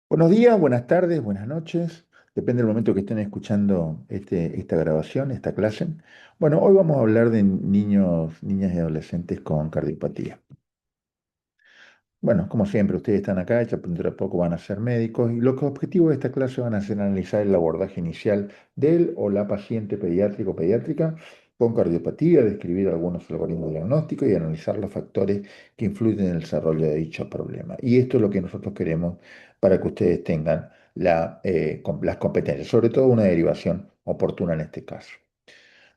Buenos días, buenas tardes, buenas noches. Depende del momento que estén escuchando esta grabación, esta clase. Bueno, hoy vamos a hablar de niños, niñas y adolescentes con cardiopatía. Bueno, como siempre, ustedes están acá, ya dentro de poco van a ser médicos y los objetivos de esta clase van a ser analizar el abordaje inicial del o la paciente pediátrico o pediátrica con cardiopatía, describir algunos algoritmos diagnósticos y analizar los factores que influyen en el desarrollo de dicho problema. Y esto es lo que nosotros queremos para que ustedes tengan las competencias, sobre todo una derivación oportuna en este caso.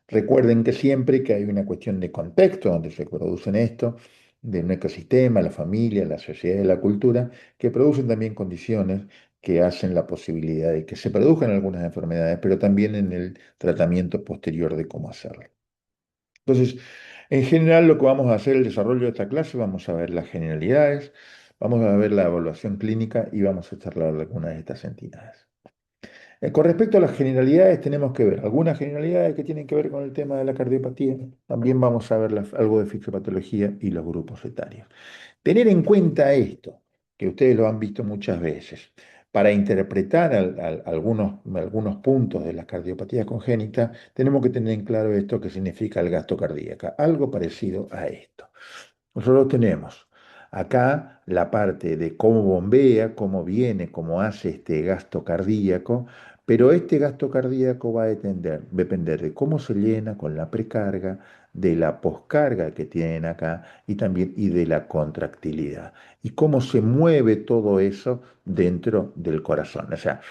Recuerden que siempre que hay una cuestión de contexto donde se producen esto, de un ecosistema, la familia, la sociedad y la cultura, que producen también condiciones que hacen la posibilidad de que se produzcan algunas enfermedades, pero también en el tratamiento posterior de cómo hacerlo. Entonces, en general lo que vamos a hacer, el desarrollo de esta clase, vamos a ver las generalidades, vamos a ver la evaluación clínica y vamos a charlar de algunas de estas entidades. Con respecto a las generalidades, tenemos que ver algunas generalidades que tienen que ver con el tema de la cardiopatía. También vamos a ver algo de fisiopatología y los grupos etarios. Tener en cuenta esto, que ustedes lo han visto muchas veces, para interpretar algunos puntos de las cardiopatías congénitas, tenemos que tener en claro esto que significa el gasto cardíaco, algo parecido a esto. Nosotros tenemos acá la parte de cómo bombea, cómo viene, cómo hace este gasto cardíaco, pero este gasto cardíaco va a depender de cómo se llena con la precarga, de la poscarga que tienen acá y también y de la contractilidad y cómo se mueve todo eso dentro del corazón. O sea,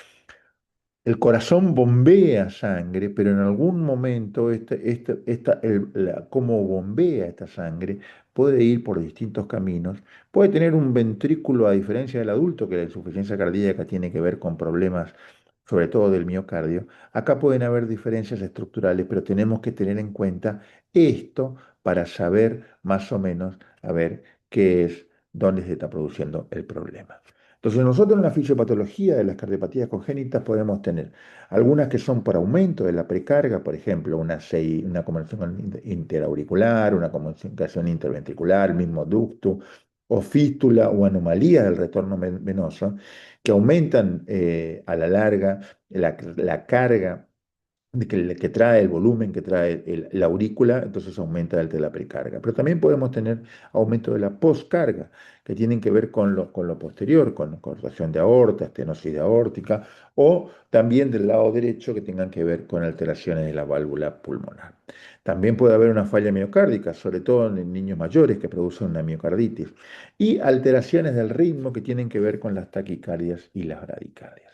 el corazón bombea sangre, pero en algún momento cómo bombea esta sangre puede ir por distintos caminos. Puede tener un ventrículo, a diferencia del adulto, que la insuficiencia cardíaca tiene que ver con problemas, sobre todo del miocardio. Acá pueden haber diferencias estructurales, pero tenemos que tener en cuenta esto para saber más o menos, a ver qué es, dónde se está produciendo el problema. Entonces, nosotros en la fisiopatología de las cardiopatías congénitas podemos tener algunas que son por aumento de la precarga, por ejemplo, una comunicación interauricular, una comunicación interventricular, el mismo ducto, o fístula o anomalías del retorno venoso, que aumentan a la larga la carga que trae el volumen, que trae la aurícula, entonces aumenta el de la precarga. Pero también podemos tener aumento de la poscarga, que tienen que ver con lo posterior, con contracción de aorta, estenosis de aórtica, o también del lado derecho que tengan que ver con alteraciones de la válvula pulmonar. También puede haber una falla miocárdica, sobre todo en niños mayores que producen una miocarditis, y alteraciones del ritmo que tienen que ver con las taquicardias y las bradicardias.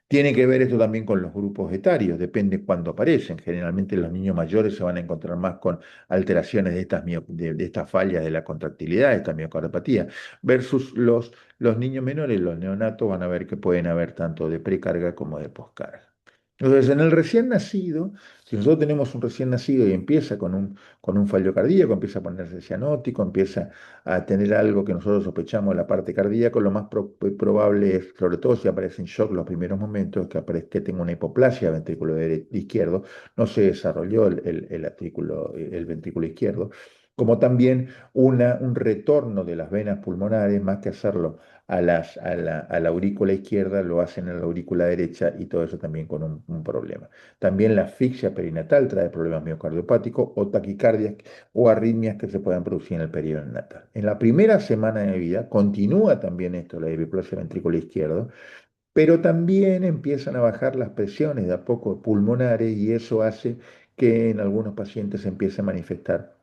Tiene que ver esto también con los grupos etarios, depende cuándo aparecen. Generalmente los niños mayores se van a encontrar más con alteraciones de estas fallas de la contractilidad, de esta miocardiopatía, versus los niños menores, los neonatos, van a ver que pueden haber tanto de precarga como de poscarga. Entonces, en el recién nacido, si nosotros tenemos un recién nacido y empieza con un fallo cardíaco, empieza a ponerse cianótico, empieza a tener algo que nosotros sospechamos en la parte cardíaca, lo más probable es, sobre todo si aparece en shock los primeros momentos, que tenga una hipoplasia del ventrículo izquierdo, no se desarrolló el ventrículo izquierdo, como también un retorno de las venas pulmonares, más que hacerlo a la aurícula izquierda, lo hacen en la aurícula derecha y todo eso también con un problema. También la asfixia perinatal trae problemas miocardiopáticos o taquicardias o arritmias que se puedan producir en el periodo neonatal. En la primera semana de vida continúa también esto, la hipoplasia ventrículo izquierdo, pero también empiezan a bajar las presiones de a poco pulmonares y eso hace que en algunos pacientes se empiece a manifestar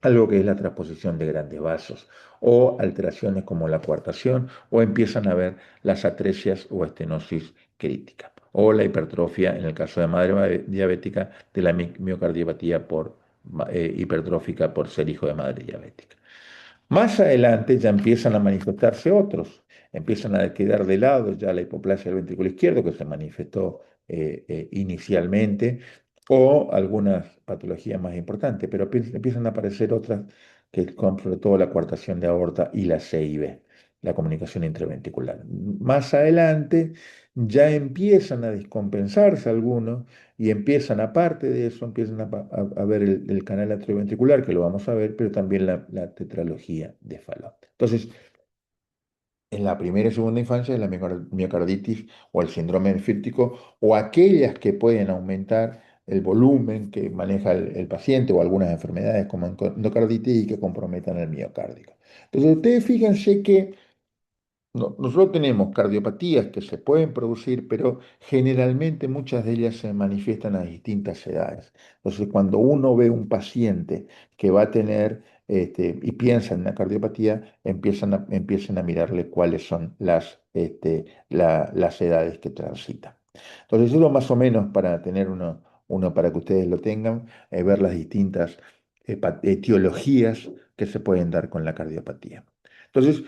algo que es la transposición de grandes vasos o alteraciones como la coartación o empiezan a ver las atresias o estenosis crítica o la hipertrofia en el caso de madre diabética de la miocardiopatía hipertrófica por ser hijo de madre diabética. Más adelante ya empiezan a manifestarse otros, empiezan a quedar de lado ya la hipoplasia del ventrículo izquierdo que se manifestó inicialmente, o algunas patologías más importantes, pero empiezan a aparecer otras que son sobre todo la coartación de aorta y la CIB, la comunicación intraventricular. Más adelante ya empiezan a descompensarse algunos y empiezan, aparte de eso, empiezan a ver el canal atrioventricular, que lo vamos a ver, pero también la tetralogía de Fallot. Entonces, en la primera y segunda infancia es la miocarditis o el síndrome nefrítico o aquellas que pueden aumentar el volumen que maneja el paciente o algunas enfermedades como endocarditis y que comprometan el miocardio. Entonces, ustedes fíjense que nosotros tenemos cardiopatías que se pueden producir, pero generalmente muchas de ellas se manifiestan a distintas edades. Entonces, cuando uno ve un paciente que va a tener y piensa en una cardiopatía, empiezan a mirarle cuáles son las edades que transita. Entonces, eso más o menos para tener uno para que ustedes lo tengan, ver las distintas etiologías que se pueden dar con la cardiopatía. Entonces,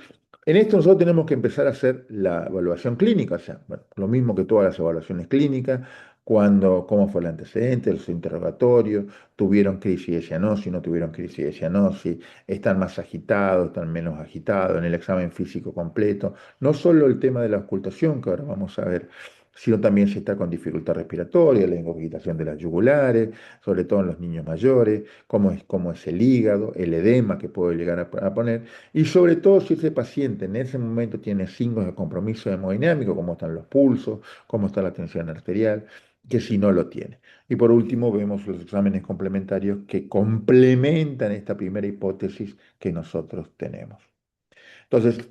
en esto nosotros tenemos que empezar a hacer la evaluación clínica, o sea, bueno, lo mismo que todas las evaluaciones clínicas, cómo fue el antecedente, los interrogatorios, tuvieron crisis de cianosis, no tuvieron crisis de cianosis, están más agitados, están menos agitados, en el examen físico completo, no solo el tema de la ocultación, que ahora vamos a ver, sino también si está con dificultad respiratoria, la ingurgitación de las yugulares, sobre todo en los niños mayores, cómo es el hígado, el edema que puede llegar a poner. Y sobre todo si ese paciente en ese momento tiene signos de compromiso hemodinámico, como están los pulsos, cómo está la tensión arterial, que si no lo tiene. Y por último vemos los exámenes complementarios que complementan esta primera hipótesis que nosotros tenemos. Entonces,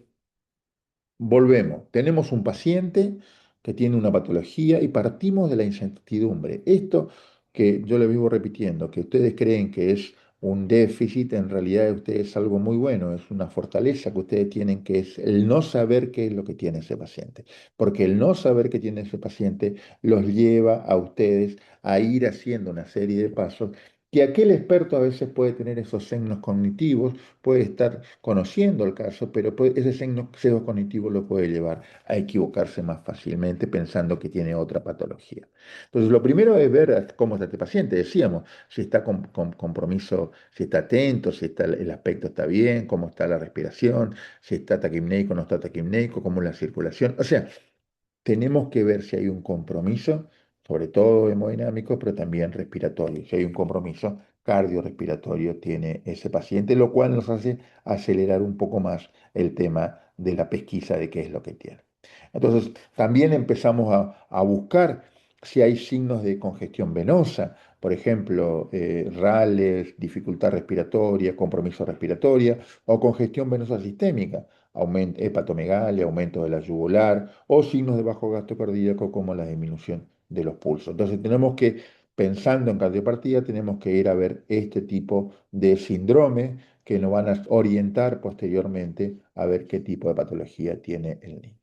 volvemos, tenemos un paciente que tiene una patología y partimos de la incertidumbre. Esto que yo le vivo repitiendo, que ustedes creen que es un déficit, en realidad ustedes es algo muy bueno, es una fortaleza que ustedes tienen, que es el no saber qué es lo que tiene ese paciente. Porque el no saber qué tiene ese paciente los lleva a ustedes a ir haciendo una serie de pasos que aquel experto a veces puede tener esos signos cognitivos, puede estar conociendo el caso, pero ese sesgo cognitivo lo puede llevar a equivocarse más fácilmente pensando que tiene otra patología. Entonces, lo primero es ver cómo está este paciente. Decíamos, si está con compromiso, si está atento, si el aspecto está bien, cómo está la respiración, si está taquipneico o no está taquipneico, cómo es la circulación. O sea, tenemos que ver si hay un compromiso, sobre todo hemodinámico, pero también respiratorio. Si hay un compromiso cardiorrespiratorio tiene ese paciente, lo cual nos hace acelerar un poco más el tema de la pesquisa de qué es lo que tiene. Entonces, también empezamos a buscar si hay signos de congestión venosa, por ejemplo, rales, dificultad respiratoria, compromiso respiratoria o congestión venosa sistémica, hepatomegalia, aumento de la yugular o signos de bajo gasto cardíaco como la disminución de los pulsos. Entonces tenemos que, pensando en cardiopatía, tenemos que ir a ver este tipo de síndrome que nos van a orientar posteriormente a ver qué tipo de patología tiene el niño.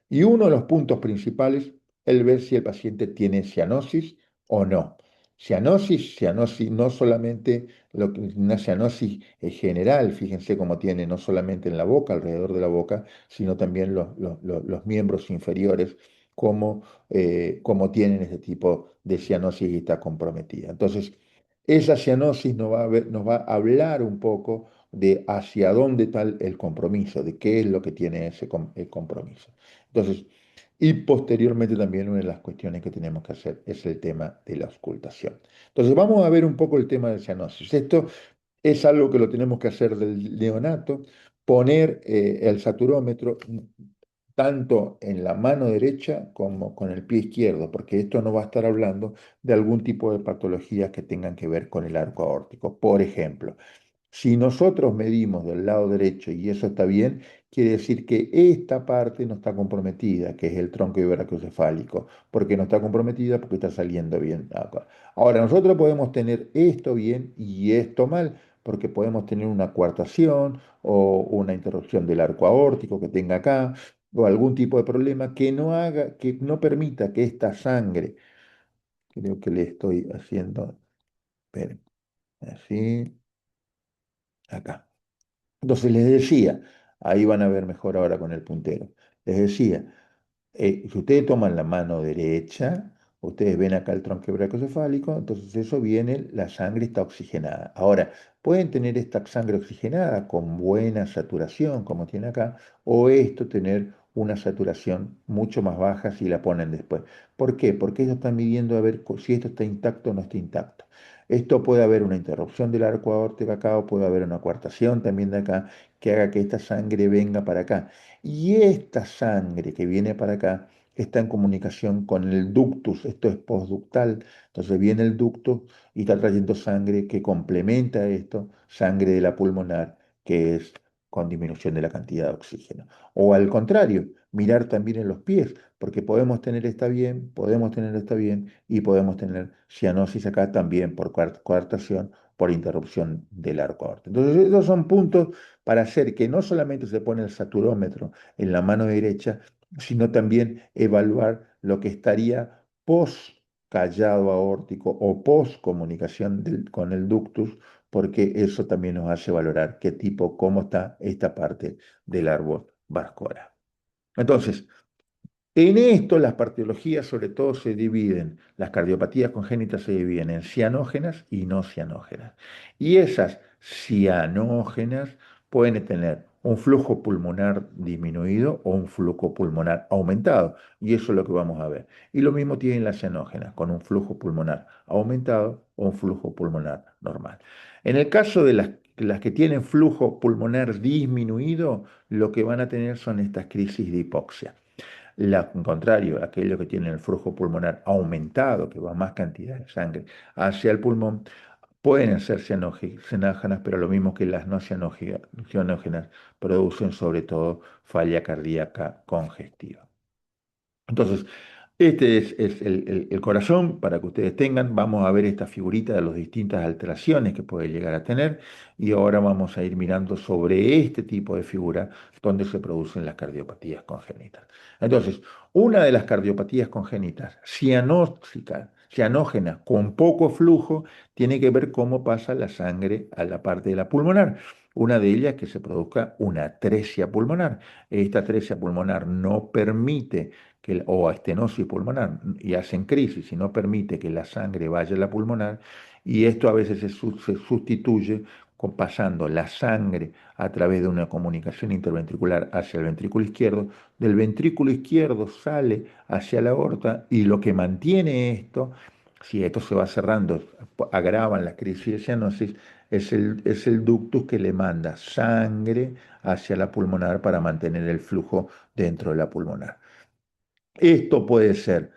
Y uno de los puntos principales es ver si el paciente tiene cianosis o no. Cianosis no solamente una cianosis general, fíjense cómo tiene no solamente en la boca, alrededor de la boca, sino también los miembros inferiores, como tienen este tipo de cianosis y está comprometida. Entonces, esa cianosis nos va a hablar un poco de hacia dónde está el compromiso, de qué es lo que tiene ese compromiso. Entonces, y posteriormente también una de las cuestiones que tenemos que hacer es el tema de la auscultación. Entonces, vamos a ver un poco el tema de cianosis. Esto es algo que lo tenemos que hacer del neonato, poner el saturómetro tanto en la mano derecha como con el pie izquierdo, porque esto no va a estar hablando de algún tipo de patologías que tengan que ver con el arco aórtico. Por ejemplo, si nosotros medimos del lado derecho y eso está bien, quiere decir que esta parte no está comprometida, que es el tronco iberacrocefálico, porque no está comprometida porque está saliendo bien acá. Ahora, nosotros podemos tener esto bien y esto mal, porque podemos tener una coartación o una interrupción del arco aórtico que tenga acá, o algún tipo de problema que no permita que esta sangre, creo que le estoy haciendo, esperen, así, acá. Entonces les decía, ahí van a ver mejor ahora con el puntero, les decía, si ustedes toman la mano derecha, ustedes ven acá el tronco brachiocefálico, entonces eso viene, la sangre está oxigenada. Ahora, pueden tener esta sangre oxigenada con buena saturación, como tiene acá, o esto tener una saturación mucho más baja si la ponen después. ¿Por qué? Porque ellos están midiendo a ver si esto está intacto o no está intacto. Esto puede haber una interrupción del arco aórtico acá o puede haber una coartación también de acá que haga que esta sangre venga para acá. Y esta sangre que viene para acá está en comunicación con el ductus, esto es postductal, entonces viene el ductus y está trayendo sangre que complementa esto, sangre de la pulmonar, que es con disminución de la cantidad de oxígeno. O al contrario, mirar también en los pies, porque podemos tener esta bien, podemos tener esta bien y podemos tener cianosis acá también por coartación, por interrupción del arco aórtico. Entonces, esos son puntos para hacer que no solamente se pone el saturómetro en la mano derecha, sino también evaluar lo que estaría post callado aórtico o post comunicación con el ductus, porque eso también nos hace valorar qué tipo, cómo está esta parte del árbol vascular. Entonces, en esto las patologías sobre todo se dividen, las cardiopatías congénitas se dividen en cianógenas y no cianógenas. Y esas cianógenas pueden tener un flujo pulmonar disminuido o un flujo pulmonar aumentado. Y eso es lo que vamos a ver. Y lo mismo tienen las cianógenas, con un flujo pulmonar aumentado o un flujo pulmonar normal. En el caso de las que tienen flujo pulmonar disminuido, lo que van a tener son estas crisis de hipoxia. Al contrario, aquellos que tienen el flujo pulmonar aumentado, que va más cantidad de sangre hacia el pulmón, pueden ser cianógenas, pero lo mismo que las no cianógenas producen sobre todo falla cardíaca congestiva. Entonces, este es el corazón para que ustedes tengan. Vamos a ver esta figurita de las distintas alteraciones que puede llegar a tener y ahora vamos a ir mirando sobre este tipo de figura donde se producen las cardiopatías congénitas. Entonces, una de las cardiopatías congénitas cianógenas con poco flujo tiene que ver cómo pasa la sangre a la parte de la pulmonar. Una de ellas es que se produzca una atresia pulmonar. Esta atresia pulmonar no permite o estenosis pulmonar y hacen crisis y no permite que la sangre vaya a la pulmonar y esto a veces se sustituye pasando la sangre a través de una comunicación interventricular hacia el ventrículo izquierdo, del ventrículo izquierdo sale hacia la aorta y lo que mantiene esto, si esto se va cerrando, agravan la crisis de cianosis, es el ductus que le manda sangre hacia la pulmonar para mantener el flujo dentro de la pulmonar. Esto puede ser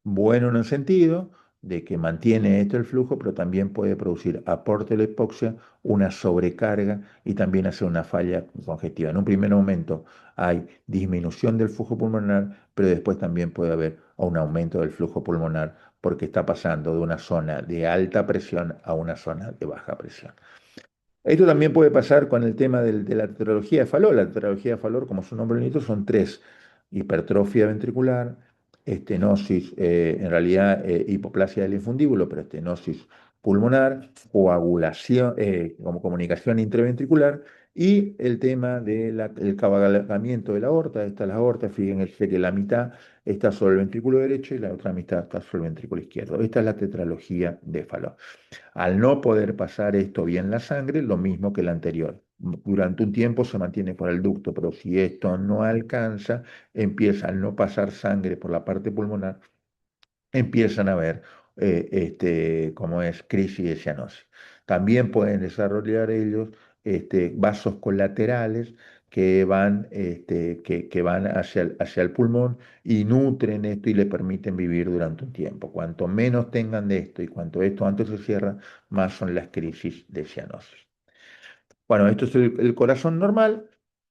bueno en el sentido de que mantiene esto el flujo, pero también puede producir aporte de la hipoxia, una sobrecarga y también hacer una falla congestiva. En un primer momento hay disminución del flujo pulmonar, pero después también puede haber un aumento del flujo pulmonar porque está pasando de una zona de alta presión a una zona de baja presión. Esto también puede pasar con el tema de la tetralogía de Fallot. La tetralogía de Fallot, como su nombre lo indica, son tres: hipertrofia ventricular, estenosis, en realidad hipoplasia del infundíbulo, pero estenosis pulmonar, coagulación, como comunicación intraventricular, y el tema del cabalgamiento de la aorta. Esta es la aorta, fíjense que la mitad está sobre el ventrículo derecho y la otra mitad está sobre el ventrículo izquierdo. Esta es la tetralogía de Fallot. Al no poder pasar esto bien la sangre, lo mismo que la anterior. Durante un tiempo se mantiene por el ducto, pero si esto no alcanza, empieza al no pasar sangre por la parte pulmonar, empiezan a haber, como es, crisis de cianosis. También pueden desarrollar ellos vasos colaterales que van, que van hacia el pulmón y nutren esto y le permiten vivir durante un tiempo. Cuanto menos tengan de esto y cuanto esto antes se cierra, más son las crisis de cianosis. Bueno, esto es el corazón normal,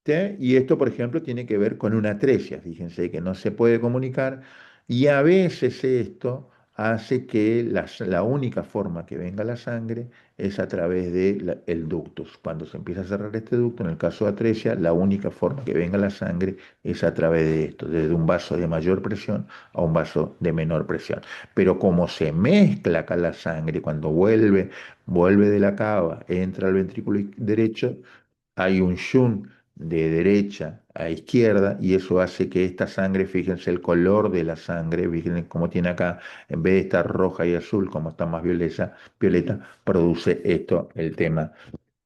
¿sí? Y esto, por ejemplo, tiene que ver con una atresia. Fíjense que no se puede comunicar y a veces esto hace que la única forma que venga la sangre es a través del ductus. Cuando se empieza a cerrar este ducto, en el caso de atresia, la única forma que venga la sangre es a través de esto, desde un vaso de mayor presión a un vaso de menor presión. Pero como se mezcla acá la sangre, cuando vuelve de la cava, entra al ventrículo derecho, hay un shunt de derecha a izquierda y eso hace que esta sangre, fíjense el color de la sangre, fíjense cómo tiene acá, en vez de estar roja y azul, como está más violeta, produce esto, el tema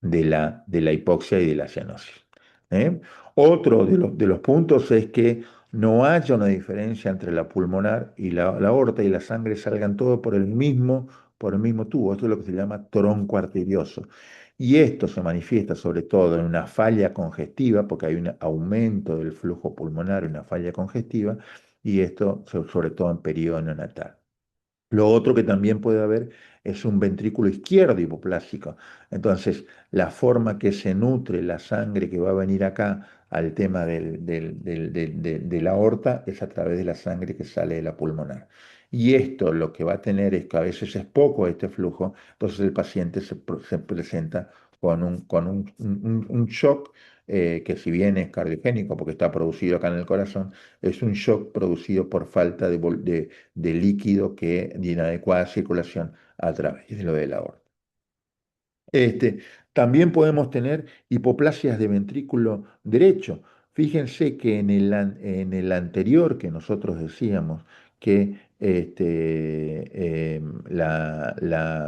de la hipoxia y de la cianosis. ¿Eh? Otro de los puntos es que no haya una diferencia entre la pulmonar y la aorta y la sangre salgan todo por el mismo tubo. Esto es lo que se llama tronco arterioso. Y esto se manifiesta sobre todo en una falla congestiva, porque hay un aumento del flujo pulmonar, una falla congestiva, y esto sobre todo en periodo neonatal. Lo otro que también puede haber es un ventrículo izquierdo hipoplásico. Entonces, la forma que se nutre la sangre que va a venir acá al tema de la aorta es a través de la sangre que sale de la pulmonar. Y esto lo que va a tener es que a veces es poco este flujo, entonces el paciente se presenta con un shock que si bien es cardiogénico porque está producido acá en el corazón, es un shock producido por falta de líquido de inadecuada circulación a través de lo de la aorta. Este, también podemos tener hipoplasias de ventrículo derecho. Fíjense que en el anterior que nosotros decíamos que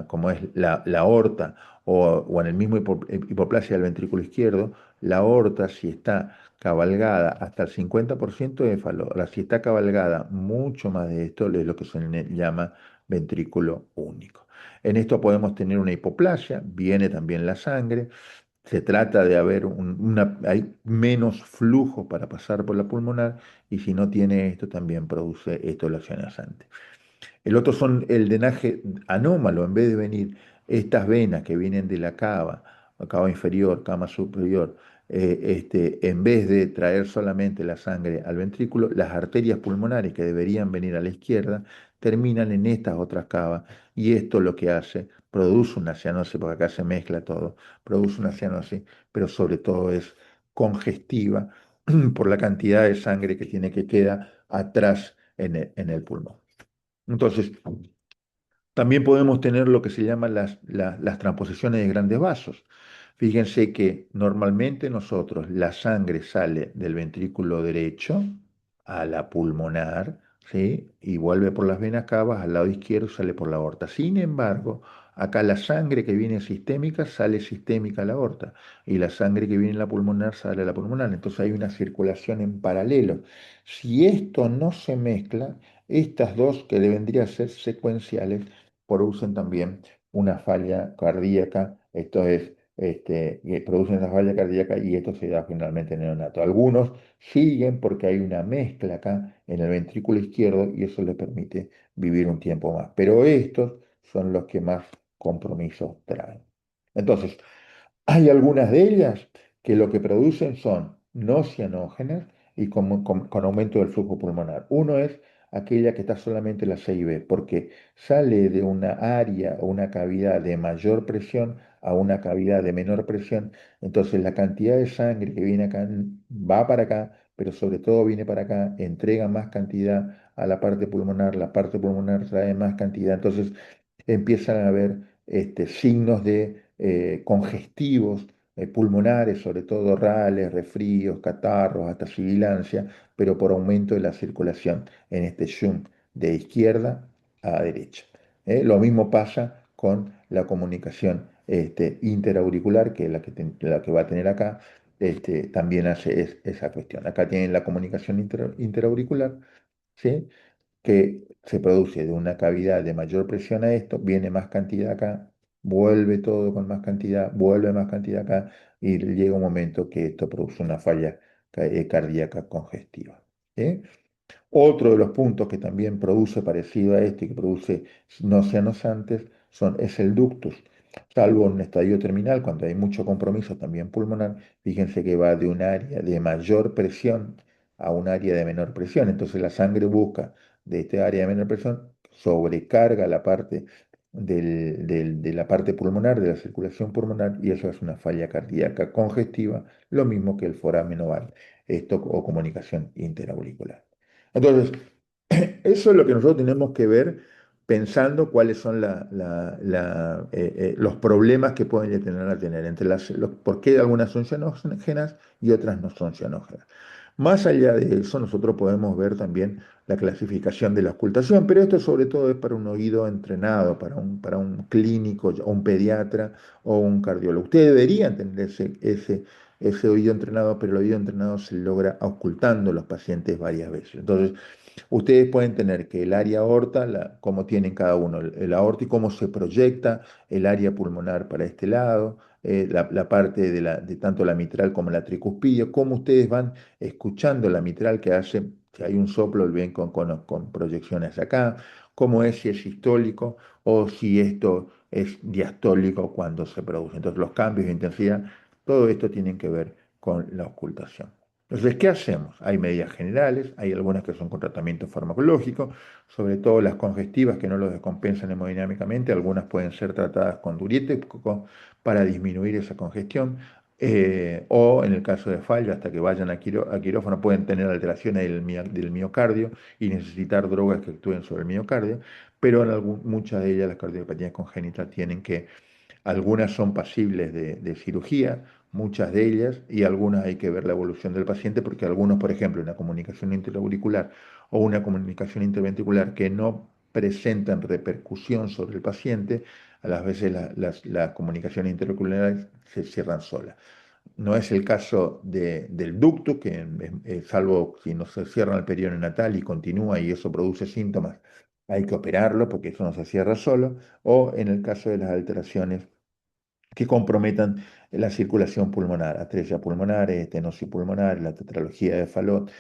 como es la aorta o en el mismo hipoplasia del ventrículo izquierdo, la aorta si está cabalgada hasta el 50% de éfalo, ahora si está cabalgada mucho más de esto, es lo que se le llama ventrículo único. En esto podemos tener una hipoplasia, viene también la sangre, se trata de haber hay menos flujo para pasar por la pulmonar y si no tiene esto también produce esto la antes. El otro son el drenaje anómalo, en vez de venir estas venas que vienen de la cava inferior, cama superior, en vez de traer solamente la sangre al ventrículo, las arterias pulmonares que deberían venir a la izquierda terminan en estas otras cavas y esto lo que hace, produce una cianosis, porque acá se mezcla todo, produce una cianosis, pero sobre todo es congestiva por la cantidad de sangre que tiene que quedar atrás en el pulmón. Entonces, también podemos tener lo que se llaman las transposiciones de grandes vasos. Fíjense que normalmente nosotros la sangre sale del ventrículo derecho a la pulmonar, ¿sí? Y vuelve por las venas cavas al lado izquierdo y sale por la aorta. Sin embargo, acá la sangre que viene sistémica sale sistémica a la aorta y la sangre que viene en la pulmonar sale a la pulmonar. Entonces hay una circulación en paralelo. Si esto no se mezcla, estas dos que vendrían a ser secuenciales producen también una falla cardíaca, esto es, que producen una falla cardíaca y esto se da finalmente en el neonato. Algunos siguen porque hay una mezcla acá en el ventrículo izquierdo y eso les permite vivir un tiempo más. Pero estos son los que más compromisos traen. Entonces, hay algunas de ellas que lo que producen son no cianógenas y con aumento del flujo pulmonar. Uno es aquella que está solamente la CIB, porque sale de una área o una cavidad de mayor presión a una cavidad de menor presión, entonces la cantidad de sangre que viene acá va para acá, pero sobre todo viene para acá, entrega más cantidad a la parte pulmonar trae más cantidad, entonces empiezan a haber signos de congestivos pulmonares, sobre todo rales, resfríos, catarros, hasta sibilancia, pero por aumento de la circulación en este shunt de izquierda a derecha. Lo mismo pasa con la comunicación interauricular, que es la que va a tener acá, también hace esa cuestión. Acá tienen la comunicación interauricular, ¿sí? Que se produce de una cavidad de mayor presión a esto, viene más cantidad acá, vuelve todo con más cantidad, vuelve más cantidad acá y llega un momento que esto produce una falla cardíaca congestiva. ¿Sí? Otro de los puntos que también produce parecido a este y que produce no antes es el ductus. Salvo en un estadio terminal, cuando hay mucho compromiso también pulmonar, fíjense que va de un área de mayor presión a un área de menor presión. Entonces la sangre busca de este área de menor presión, sobrecarga la parte de la parte pulmonar, de la circulación pulmonar, y eso es una falla cardíaca congestiva, lo mismo que el foramen oval, esto o comunicación interauricular. Entonces, eso es lo que nosotros tenemos que ver pensando cuáles son los problemas que pueden tener a tener, por qué algunas son cianógenas y otras no son cianógenas. Más allá de eso, nosotros podemos ver también la clasificación de la ocultación, pero esto sobre todo es para un oído entrenado, para un clínico, o un pediatra o un cardiólogo. Usted debería tener ese ese oído entrenado, pero el oído entrenado se logra ocultando los pacientes varias veces. Entonces, ustedes pueden tener que el área aorta, cómo tienen cada uno, el aorta y cómo se proyecta el área pulmonar para este lado, la parte de tanto la mitral como la tricuspidia, cómo ustedes van escuchando la mitral que hace, si hay un soplo, ven con proyecciones acá, cómo es si es sistólico o si esto es diastólico cuando se produce. Entonces, los cambios de intensidad, todo esto tiene que ver con la ocultación. Entonces, ¿qué hacemos? Hay medidas generales, hay algunas que son con tratamiento farmacológico, sobre todo las congestivas que no los descompensan hemodinámicamente, algunas pueden ser tratadas con diurético para disminuir esa congestión, o en el caso de fallo, hasta que vayan a quirófano, pueden tener alteraciones del miocardio y necesitar drogas que actúen sobre el miocardio, pero en muchas de ellas las cardiopatías congénitas tienen que algunas son pasibles de cirugía, muchas de ellas, y algunas hay que ver la evolución del paciente, porque algunos, por ejemplo, una comunicación interauricular o una comunicación interventricular que no presentan repercusión sobre el paciente, a las veces las comunicaciones interauriculares se cierran solas. No es el caso del ducto, que salvo si no se cierra el periodo neonatal y continúa y eso produce síntomas, hay que operarlo porque eso no se cierra solo, o en el caso de las alteraciones que comprometan la circulación pulmonar, atresia pulmonar, estenosis pulmonar, la tetralogía de Fallot,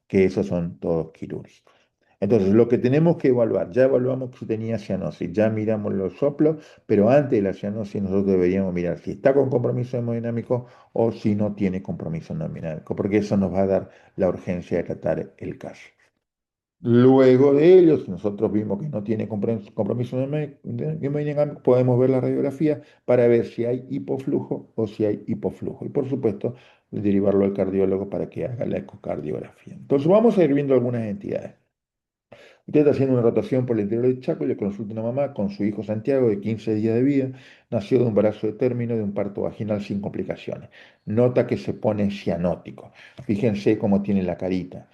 que esos son todos quirúrgicos. Entonces, lo que tenemos que evaluar, ya evaluamos si tenía cianosis, ya miramos los soplos, pero antes de la cianosis nosotros deberíamos mirar si está con compromiso hemodinámico o si no tiene compromiso hemodinámico, porque eso nos va a dar la urgencia de tratar el caso. Luego de ellos, si nosotros vimos que no tiene compromiso hemodinámico, podemos ver la radiografía para ver si hay hipoflujo o si hay hipoflujo. Y por supuesto, derivarlo al cardiólogo para que haga la ecocardiografía. Entonces, vamos a ir viendo algunas entidades. Usted está haciendo una rotación por el interior del Chaco y le consulta a una mamá con su hijo Santiago de 15 días de vida. Nació de un embarazo de término de un parto vaginal sin complicaciones. Nota que se pone cianótico. Fíjense cómo tiene la carita.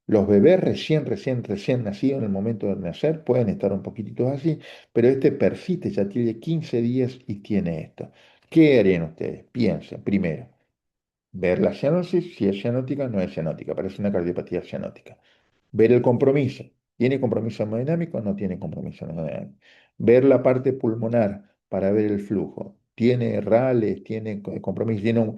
Los bebés recién nacidos en el momento de nacer pueden estar un poquitito así, pero este persiste, ya tiene 15 días y tiene esto. ¿Qué harían ustedes? Piensen, primero, ver la cianosis, si es cianótica, no es cianótica, parece una cardiopatía cianótica. Ver el compromiso. ¿Tiene compromiso hemodinámico o no tiene compromiso hemodinámico? Ver la parte pulmonar para ver el flujo. ¿Tiene rales? ¿Tiene compromiso?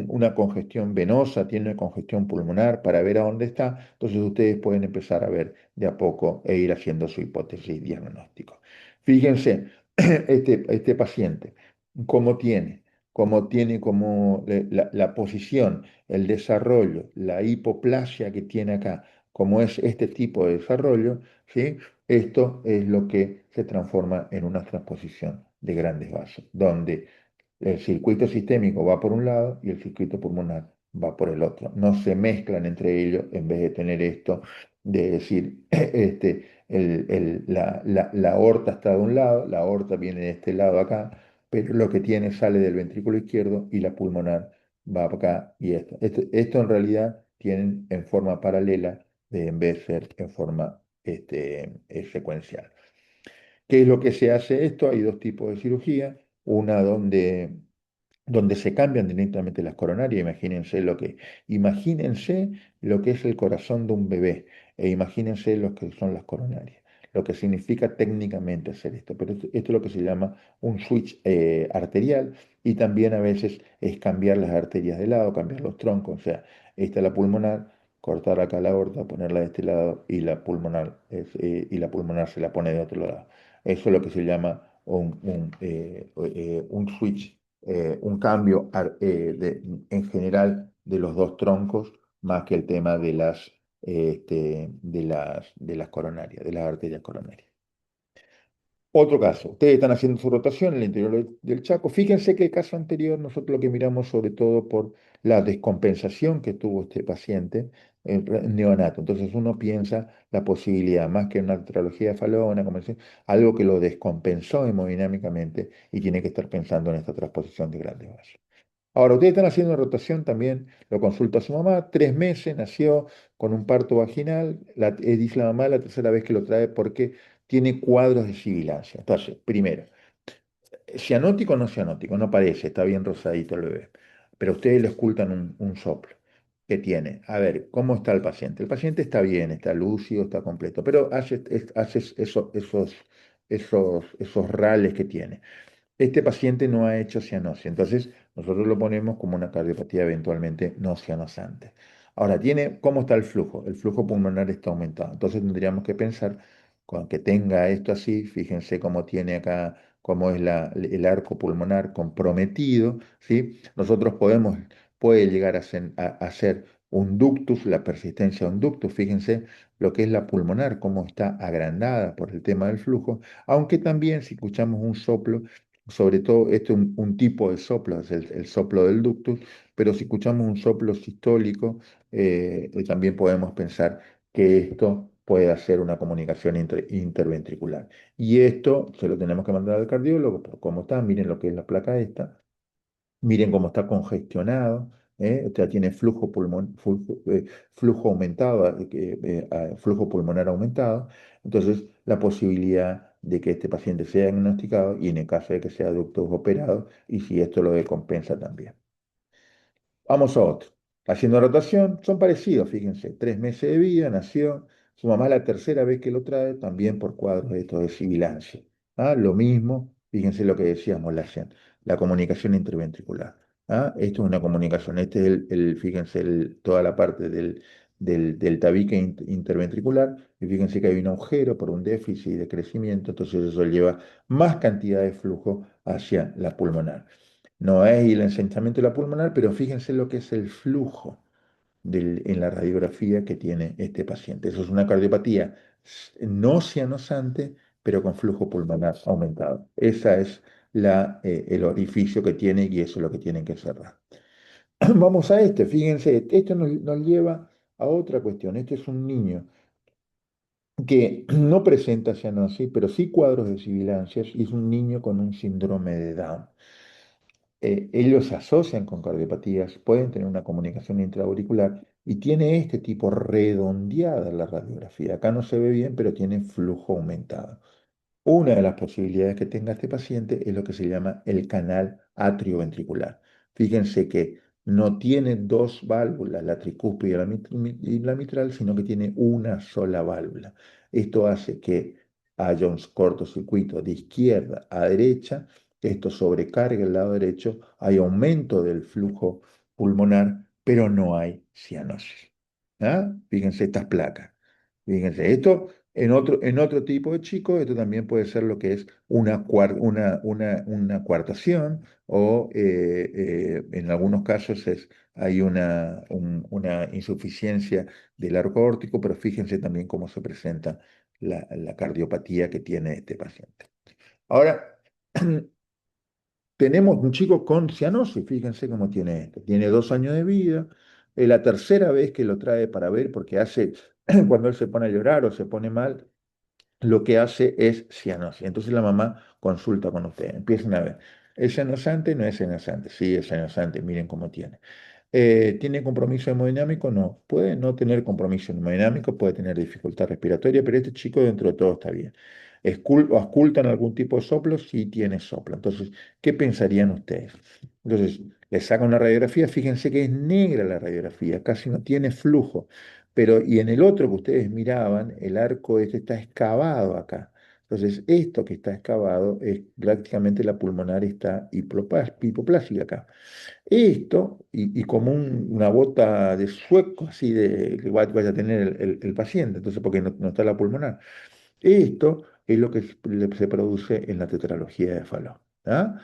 ¿Una congestión venosa? ¿Tiene una congestión pulmonar para ver a dónde está? Entonces ustedes pueden empezar a ver de a poco e ir haciendo su hipótesis diagnóstico. Fíjense, este paciente, cómo tiene, como la posición, el desarrollo, la hipoplasia que tiene acá, como es este tipo de desarrollo, ¿sí? Esto es lo que se transforma en una transposición de grandes vasos, donde el circuito sistémico va por un lado y el circuito pulmonar va por el otro. No se mezclan entre ellos en vez de tener esto de decir, la aorta está de un lado, la aorta viene de este lado acá, pero lo que tiene sale del ventrículo izquierdo y la pulmonar va acá y esto. Esto en realidad tienen en forma paralela en vez de ser en forma secuencial. ¿Qué es lo que se hace esto? Hay dos tipos de cirugía, una donde se cambian directamente las coronarias. Imagínense lo que es el corazón de un bebé e imagínense lo que son las coronarias, lo que significa técnicamente hacer esto. Pero esto es lo que se llama un switch arterial y también a veces es cambiar las arterias de lado, cambiar los troncos. O sea, esta es la pulmonar, cortar acá la aorta, ponerla de este lado y la pulmonar se la pone de otro lado. Eso es lo que se llama un switch, un cambio en general de los dos troncos, más que el tema de las coronarias, de las arterias coronarias. Otro caso, ustedes están haciendo su rotación en el interior del Chaco. Fíjense que el caso anterior, nosotros lo que miramos sobre todo por la descompensación que tuvo este paciente neonato. Entonces uno piensa la posibilidad, más que una tetralogía de Fallot, algo que lo descompensó hemodinámicamente y tiene que estar pensando en esta transposición de grandes vasos. Ahora, ustedes están haciendo una rotación también, lo consulta a su mamá, 3 meses, nació con un parto vaginal, dice la mamá la tercera vez que lo trae porque tiene cuadros de sibilancia. Entonces, primero, cianótico o no cianótico, no parece, está bien rosadito el bebé. pero ustedes le ocultan un soplo que tiene. A ver, ¿cómo está el paciente? El paciente está bien, está lúcido, está completo, pero hace esos rales que tiene. Este paciente no ha hecho cianosis, entonces nosotros lo ponemos como una cardiopatía eventualmente no cianosante. Ahora, ¿cómo está el flujo? El flujo pulmonar está aumentado, entonces tendríamos que pensar con que tenga esto así, fíjense cómo tiene acá, cómo es el arco pulmonar comprometido, ¿sí? Puede llegar a ser un ductus, la persistencia de un ductus, fíjense lo que es la pulmonar, cómo está agrandada por el tema del flujo, aunque también si escuchamos un soplo, sobre todo, este es un tipo de soplo, es el soplo del ductus, pero si escuchamos un soplo sistólico, también podemos pensar que esto puede hacer una comunicación interventricular. Y esto se lo tenemos que mandar al cardiólogo por cómo está, miren lo que es la placa esta, miren cómo está congestionado, o sea, tiene flujo aumentado, flujo pulmonar aumentado. Entonces, la posibilidad de que este paciente sea diagnosticado y en el caso de que sea ductus operado, y si esto lo decompensa también. Vamos a otro. Haciendo rotación, son parecidos, fíjense, 3 meses de vida, nació, su mamá la tercera vez que lo trae, también por cuadros de estos de sibilancia. ¿Ah? Lo mismo, fíjense lo que decíamos, la comunicación interventricular. ¿Ah? Esto es una comunicación, este es fíjense, toda la parte del tabique interventricular, y fíjense que hay un agujero por un déficit de crecimiento, entonces eso lleva más cantidad de flujo hacia la pulmonar. No es el ensanchamiento de la pulmonar, pero fíjense lo que es el flujo en la radiografía que tiene este paciente. Eso es una cardiopatía no cianosante, pero con flujo pulmonar aumentado. Ese es el orificio que tiene y eso es lo que tienen que cerrar. Vamos a fíjense, esto nos lleva a otra cuestión. Este es un niño que no presenta cianosis, pero sí cuadros de sibilancias y es un niño con un síndrome de Down. Ellos se asocian con cardiopatías, pueden tener una comunicación intraauricular y tiene este tipo redondeada la radiografía. Acá no se ve bien, pero tiene flujo aumentado. Una de las posibilidades que tenga este paciente es lo que se llama el canal atrioventricular. Fíjense que no tiene dos válvulas, la tricúspide y la mitral, sino que tiene una sola válvula. Esto hace que haya un cortocircuito de izquierda a derecha, esto sobrecarga el lado derecho, hay aumento del flujo pulmonar, pero no hay cianosis. ¿Ah? Fíjense estas placas. Fíjense, esto en otro tipo de chicos, esto también puede ser lo que es una coartación o en algunos casos hay una insuficiencia del arco aórtico, pero fíjense también cómo se presenta la cardiopatía que tiene este paciente. Ahora, tenemos un chico con cianosis, fíjense cómo tiene esto. Tiene 2 años de vida, es la tercera vez que lo trae para ver porque cuando él se pone a llorar o se pone mal, lo que hace es cianosis. Entonces la mamá consulta con usted. Empiezan a ver, ¿es cianosante? No es cianosante. Sí, es cianosante. Miren cómo tiene. ¿Tiene compromiso hemodinámico? No. Puede no tener compromiso hemodinámico, puede tener dificultad respiratoria, pero este chico dentro de todo está bien. ¿Ocultan algún tipo de soplo? Sí tiene soplo. Entonces, ¿qué pensarían ustedes? Entonces, le sacan una radiografía, fíjense que es negra la radiografía, casi no tiene flujo. Pero, y en el otro que ustedes miraban, el arco este está excavado acá. Entonces, esto que está excavado es prácticamente la pulmonar está hipoplásica acá. Esto, y como una bota de sueco, así que vaya a tener el paciente, entonces, porque no está la pulmonar. Esto es lo que se produce en la tetralogía de Fallot. ¿Ah?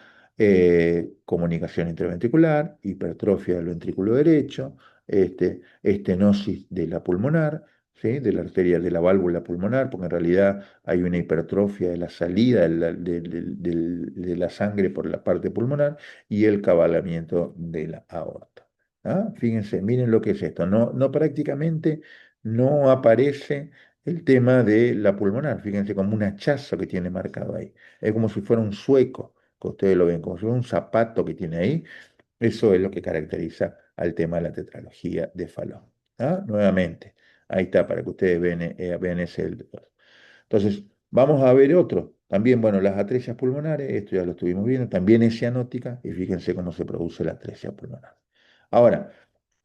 Comunicación interventricular, hipertrofia del ventrículo derecho, estenosis de la pulmonar, ¿sí? De la arteria de la válvula pulmonar, porque en realidad hay una hipertrofia de la salida de la sangre por la parte pulmonar y el cabalamiento de la aorta. ¿Ah? Fíjense, miren lo que es esto. No prácticamente no aparece el tema de la pulmonar, fíjense como un hachazo que tiene marcado ahí. Es como si fuera un sueco, que ustedes lo ven, como si fuera un zapato que tiene ahí. Eso es lo que caracteriza al tema de la tetralogía de Fallot. ¿Ah? Nuevamente, ahí está para que ustedes vean ese. Entonces, vamos a ver otro. También, bueno, las atresias pulmonares, esto ya lo estuvimos viendo, también es cianótica, y fíjense cómo se produce la atresia pulmonar. Ahora,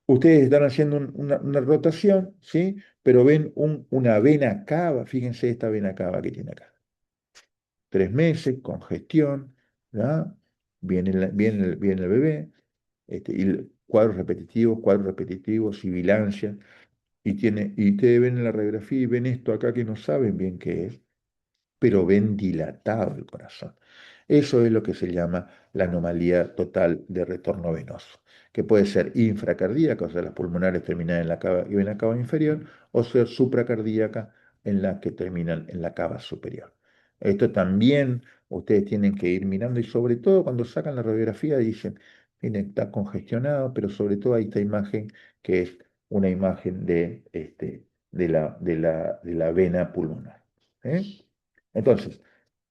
ustedes están haciendo una rotación, ¿sí? Pero ven una vena cava, fíjense esta vena cava que tiene acá. 3 meses, congestión, ¿verdad? Viene el bebé, y cuadros repetitivos, sibilancia, y ustedes ven en la radiografía y ven esto acá que no saben bien qué es, pero ven dilatado el corazón. Eso es lo que se llama la anomalía total de retorno venoso, que puede ser infracardíaca, o sea, las pulmonares terminan en la cava, y en la cava inferior, o ser supracardíaca, en las que terminan en la cava superior. Esto también ustedes tienen que ir mirando, y sobre todo cuando sacan la radiografía dicen, miren, está congestionado, pero sobre todo hay esta imagen que es una imagen de la vena pulmonar. ¿Eh? Entonces,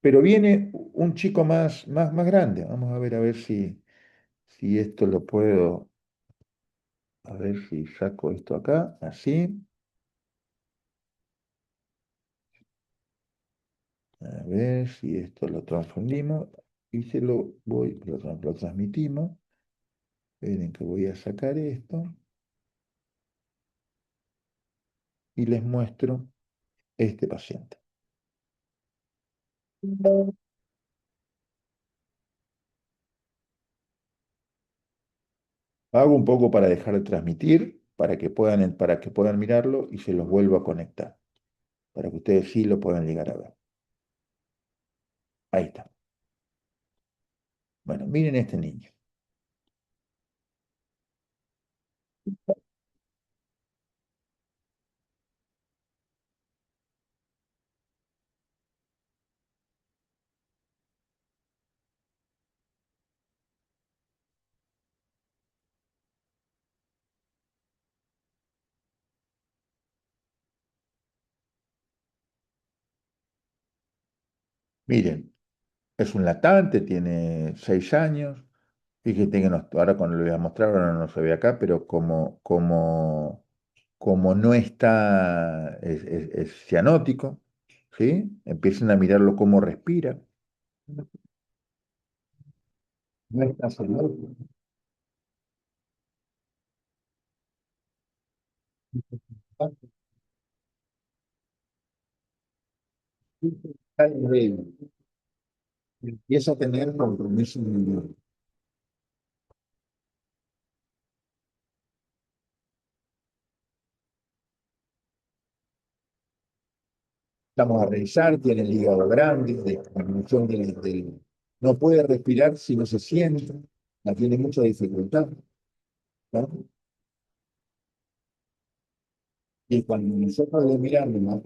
pero viene un chico más grande. Vamos a ver si esto lo puedo, a ver si saco esto acá, así. A ver si esto lo transfundimos y lo transmitimos. Esperen que voy a sacar esto y les muestro este paciente. Hago un poco para dejar de transmitir, para que puedan mirarlo y se los vuelvo a conectar, para que ustedes sí lo puedan llegar a ver. Ahí está. Bueno, miren este niño. Miren, es un lactante, tiene 6 años. Fíjate que ahora cuando lo voy a mostrar, ahora no se ve acá, pero como no está, es cianótico, ¿sí? Empiecen a mirarlo cómo respira. No está cianótico. Está débil. Empieza a tener compromiso inmediato. Vamos a revisar, tiene el hígado grande, disminución no puede respirar si no se siente, la tiene mucha dificultad, ¿no? Y cuando nosotros le miramos, ¿no?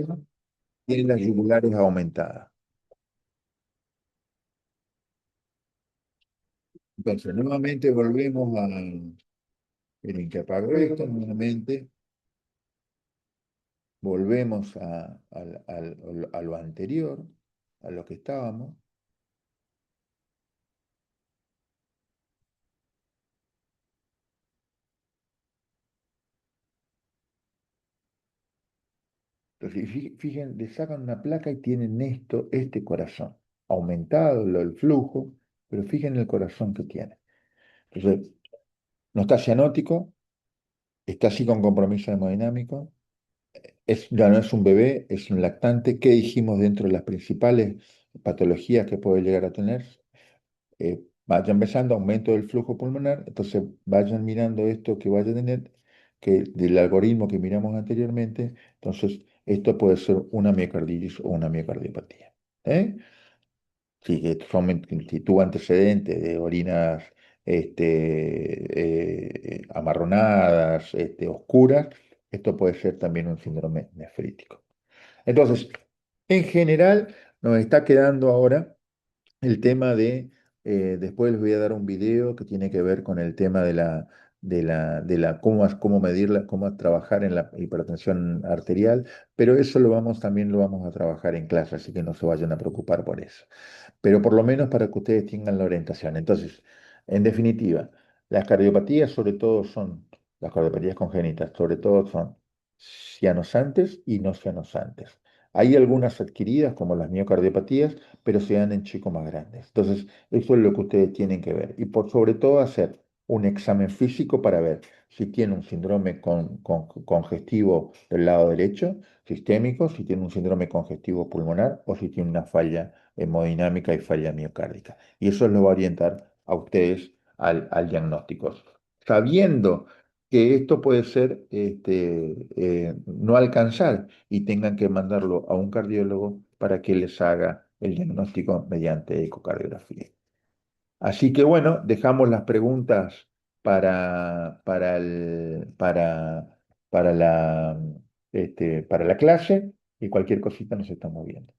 Tiene las yugulares aumentadas. Entonces, nuevamente volvemos miren que apagó esto, nuevamente volvemos a lo anterior, a lo que estábamos. Entonces, fíjense, le sacan una placa y tienen este corazón, aumentado el flujo, pero fíjense el corazón que tiene. Entonces, no está cianótico, está así con compromiso hemodinámico, ya no es un bebé, es un lactante. ¿Qué dijimos dentro de las principales patologías que puede llegar a tener? Vayan empezando, aumento del flujo pulmonar, entonces vayan mirando esto que vaya a tener, que del algoritmo que miramos anteriormente, entonces esto puede ser una miocarditis o una miocardiopatía. ¿Eh? Si tuvo antecedentes de orinas amarronadas, oscuras, esto puede ser también un síndrome nefrítico. Entonces, en general, nos está quedando ahora el tema después les voy a dar un video que tiene que ver con el tema cómo medirla, cómo trabajar en la hipertensión arterial, pero eso también lo vamos a trabajar en clase, así que no se vayan a preocupar por eso, pero por lo menos para que ustedes tengan la orientación. Entonces, en definitiva, las cardiopatías sobre todo las cardiopatías congénitas, sobre todo son cianosantes y no cianosantes. Hay algunas adquiridas, como las miocardiopatías, pero se dan en chicos más grandes. Entonces, eso es lo que ustedes tienen que ver. Y por sobre todo hacer un examen físico para ver si tiene un síndrome congestivo del lado derecho, sistémico, si tiene un síndrome congestivo pulmonar o si tiene una falla hemodinámica y falla miocárdica. Y eso lo va a orientar a ustedes al diagnóstico. Sabiendo que esto puede ser no alcanzar y tengan que mandarlo a un cardiólogo para que les haga el diagnóstico mediante ecocardiografía. Así que bueno, dejamos las preguntas para, para la, para la clase y cualquier cosita nos estamos viendo.